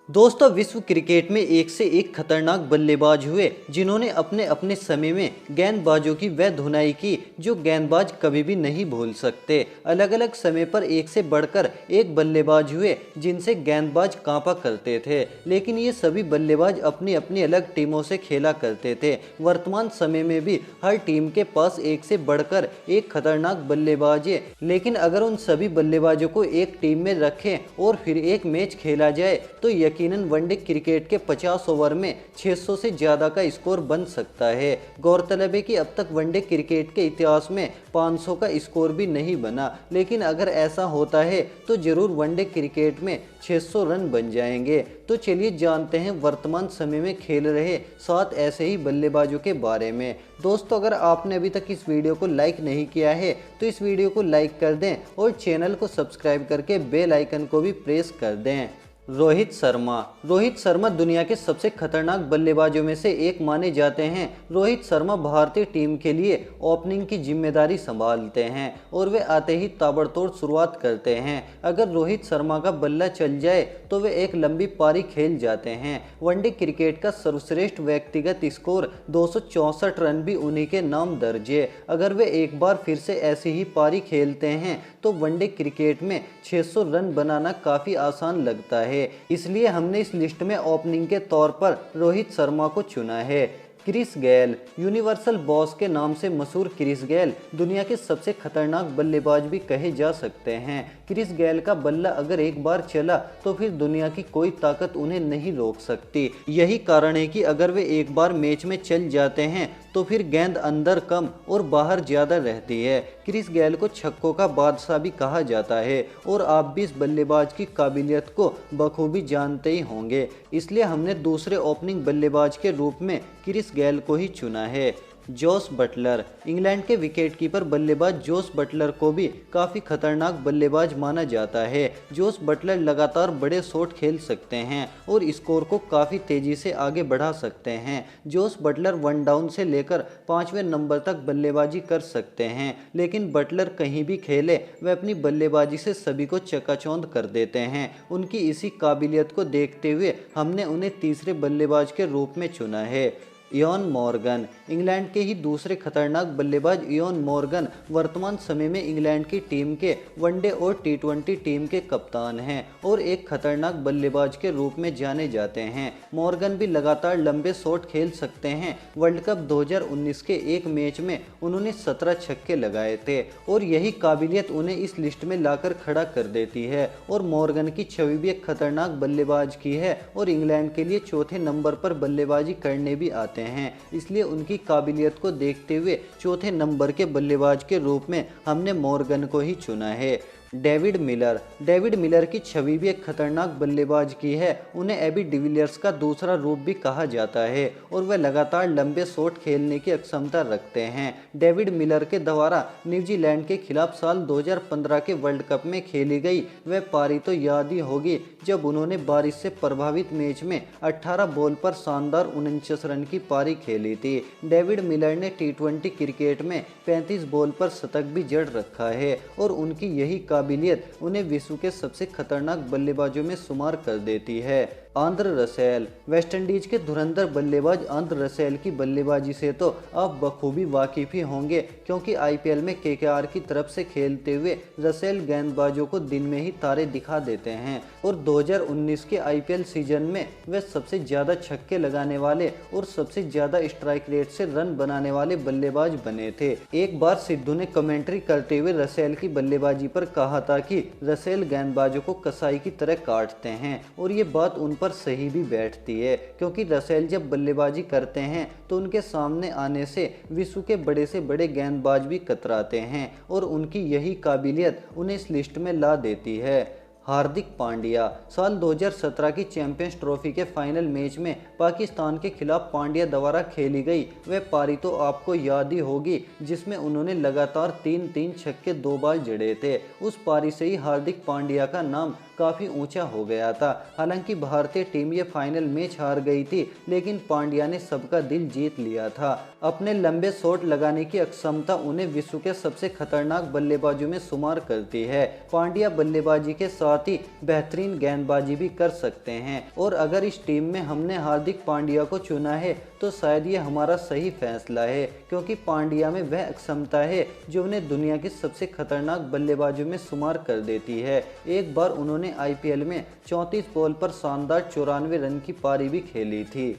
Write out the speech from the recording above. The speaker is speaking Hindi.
दोस्तों, विश्व क्रिकेट में एक से एक खतरनाक बल्लेबाज हुए जिन्होंने अपने अपने समय में गेंदबाजों की वह धुनाई की जो गेंदबाज कभी भी नहीं भूल सकते। अलग अलग समय पर एक से बढ़कर एक बल्लेबाज हुए जिनसे गेंदबाज कांपा करते थे, लेकिन ये सभी बल्लेबाज अपनी अपनी अलग टीमों से खेला करते थे। वर्तमान समय में भी हर टीम के पास एक से बढ़कर एक खतरनाक बल्लेबाज है, लेकिन अगर उन सभी बल्लेबाजों को एक टीम में रखें और फिर एक मैच खेला जाए तो यकीनन वनडे क्रिकेट के 50 ओवर में 600 से ज़्यादा का स्कोर बन सकता है। गौरतलब है कि अब तक वनडे क्रिकेट के इतिहास में 500 का स्कोर भी नहीं बना, लेकिन अगर ऐसा होता है तो ज़रूर वनडे क्रिकेट में 600 रन बन जाएंगे। तो चलिए जानते हैं वर्तमान समय में खेल रहे 7 ऐसे ही बल्लेबाजों के बारे में। दोस्तों, अगर आपने अभी तक इस वीडियो को लाइक नहीं किया है तो इस वीडियो को लाइक कर दें और चैनल को सब्सक्राइब करके बेल आइकन को भी प्रेस कर दें। रोहित शर्मा दुनिया के सबसे खतरनाक बल्लेबाजों में से एक माने जाते हैं। रोहित शर्मा भारतीय टीम के लिए ओपनिंग की जिम्मेदारी संभालते हैं और वे आते ही ताबड़तोड़ शुरुआत करते हैं। अगर रोहित शर्मा का बल्ला चल जाए तो वे एक लंबी पारी खेल जाते हैं। वनडे क्रिकेट का सर्वश्रेष्ठ व्यक्तिगत स्कोर 264 रन भी उन्हीं के नाम दर्ज है। अगर वे एक बार फिर से ऐसी ही पारी खेलते हैं तो वनडे क्रिकेट में 600 रन बनाना काफ़ी आसान लगता है, इसलिए हमने इस लिस्ट में ओपनिंग के तौर पर रोहित शर्मा को चुना है। क्रिस गेल, यूनिवर्सल बॉस के नाम से मशहूर क्रिस गेल दुनिया के सबसे खतरनाक बल्लेबाज भी कहे जा सकते हैं। क्रिस गेल का बल्ला अगर एक बार चला तो फिर दुनिया की कोई ताकत उन्हें नहीं रोक सकती। यही कारण है कि अगर वे एक बार मैच में चल जाते हैं तो फिर गेंद अंदर कम और बाहर ज़्यादा रहती है। क्रिस गेल को छक्कों का बादशाह भी कहा जाता है और आप भी इस बल्लेबाज की काबिलियत को बखूबी जानते ही होंगे, इसलिए हमने दूसरे ओपनिंग बल्लेबाज के रूप में क्रिस गेल को ही चुना है। जोस बटलर, इंग्लैंड के विकेटकीपर बल्लेबाज जोस बटलर को भी काफ़ी खतरनाक बल्लेबाज माना जाता है। जोस बटलर लगातार बड़े शॉट खेल सकते हैं और स्कोर को काफ़ी तेज़ी से आगे बढ़ा सकते हैं। जोस बटलर 1 डाउन से लेकर 5वें नंबर तक बल्लेबाजी कर सकते हैं, लेकिन बटलर कहीं भी खेले वे अपनी बल्लेबाजी से सभी को चकाचौंध कर देते हैं। उनकी इसी काबिलियत को देखते हुए हमने उन्हें तीसरे बल्लेबाज के रूप में चुना है। इयान मॉर्गन, इंग्लैंड के ही दूसरे खतरनाक बल्लेबाज इयान मॉर्गन वर्तमान समय में इंग्लैंड की टीम के वनडे और टी20 टीम के कप्तान हैं और एक खतरनाक बल्लेबाज के रूप में जाने जाते हैं। मॉर्गन भी लगातार लंबे शॉट खेल सकते हैं। वर्ल्ड कप 2019 के एक मैच में उन्होंने 17 छक्के लगाए थे और यही काबिलियत उन्हें इस लिस्ट में लाकर खड़ा कर देती है। और मॉर्गन की छवि भी एक खतरनाक बल्लेबाज की है और इंग्लैंड के लिए चौथे नंबर पर बल्लेबाजी करने भी आते हैं, इसलिए उनकी काबिलियत को देखते हुए चौथे नंबर के बल्लेबाज के रूप में हमने मॉर्गन को ही चुना है। डेविड मिलर की छवि भी एक खतरनाक बल्लेबाज की है। उन्हें एबी डिविलियर्स का दूसरा रूप भी कहा जाता है और वह लगातार लंबे शॉट खेलने की क्षमता रखते हैं। डेविड मिलर के द्वारा न्यूजीलैंड के खिलाफ साल 2015 के वर्ल्ड कप में खेली गई वह पारी तो याद ही होगी जब उन्होंने बारिश से प्रभावित मैच में 18 बॉल पर शानदार 49 रन की पारी खेली थी। डेविड मिलर ने टी20 क्रिकेट में 35 बॉल पर शतक भी जड़ रखा है और उनकी यही काबिलियत उन्हें विश्व के सबसे खतरनाक बल्लेबाजों में शुमार कर देती है। आंद्रे रसेल, वेस्टइंडीज के धुरंधर बल्लेबाज आंद्रे रसेल की बल्लेबाजी से तो आप बखूबी वाकिफ ही होंगे, क्योंकि आईपीएल में केकेआर की तरफ से खेलते हुए रसेल गेंदबाजों को दिन में ही तारे दिखा देते हैं और 2019 के आईपीएल सीजन में वे सबसे ज़्यादा छक्के लगाने वाले और सबसे ज़्यादा स्ट्राइक रेट से रन बनाने वाले बल्लेबाज बने थे। एक बार सिद्धू ने कमेंट्री करते हुए रसेल की बल्लेबाजी पर कहा था कि रसेल गेंदबाजों को कसाई की तरह काटते हैं और ये बात उन पर सही भी बैठती है, क्योंकि रसेल जब बल्लेबाजी करते हैं तो उनके सामने आने से विश्व के बड़े से बड़े गेंदबाज भी कतराते हैं और उनकी यही काबिलियत उन्हें इस लिस्ट में ला देती है। हार्दिक पांड्या, साल 2017 की चैंपियंस ट्रॉफी के फाइनल मैच में पाकिस्तान के खिलाफ पांड्या द्वारा खेली गई वह पारी तो आपको याद ही होगी जिसमें उन्होंने लगातार 3 छक्के 2 बार जड़े थे। उस पारी से ही हार्दिक पांड्या का नाम काफ़ी ऊंचा हो गया था। हालांकि भारतीय टीम ये फाइनल मैच हार गई थी, लेकिन पांड्या ने सबका दिल जीत लिया था। अपने लंबे शॉट लगाने की अक्षमता उन्हें विश्व के सबसे खतरनाक बल्लेबाजों में शुमार करती है। पांड्या बल्लेबाजी के साथ साथ ही बेहतरीन गेंदबाजी भी कर सकते हैं। और अगर इस टीम में हमने हार्दिक पांड्या को चुना है तो शायद ये हमारा सही फैसला है, क्योंकि पांड्या में वह क्षमता है जो उन्हें दुनिया के सबसे खतरनाक बल्लेबाजों में शुमार कर देती है। एक बार उन्होंने आईपीएल में 34 बॉल पर शानदार 94 रन की पारी भी खेली थी।